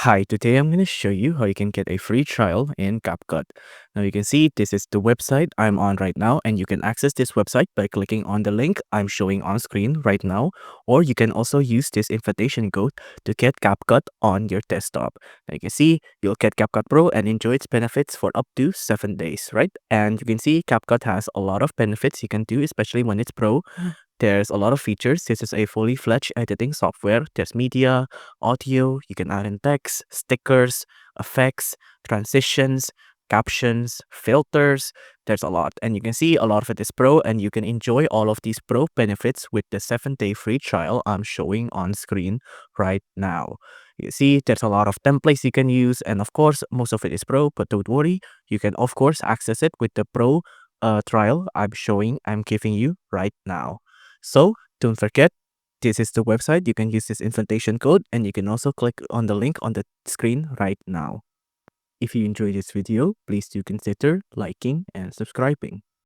Hi, today I'm going to show you how you can get a free trial in CapCut. Now you can see this is the website I'm on right now, and you can access this website by clicking on the link I'm showing on screen right now, or you can also use this invitation code to get CapCut on your desktop. Now you can see you'll get CapCut Pro and enjoy its benefits for up to 7 days, right? And you can see CapCut has a lot of benefits you can do, especially when it's Pro. There's a lot of features. This is a fully fledged editing software. There's media, audio, you can add in text, stickers, effects, transitions, captions, filters. There's a lot. And you can see a lot of it is pro, and you can enjoy all of these pro benefits with the 7-day free trial I'm showing on screen right now. You see, there's a lot of templates you can use, and of course, most of it is pro, but don't worry, you can of course access it with the pro trial I'm giving you right now. So don't forget, this is the website. You can use this invitation code, and you can also click on the link on the screen right now. If you enjoyed this video, please do consider liking and subscribing.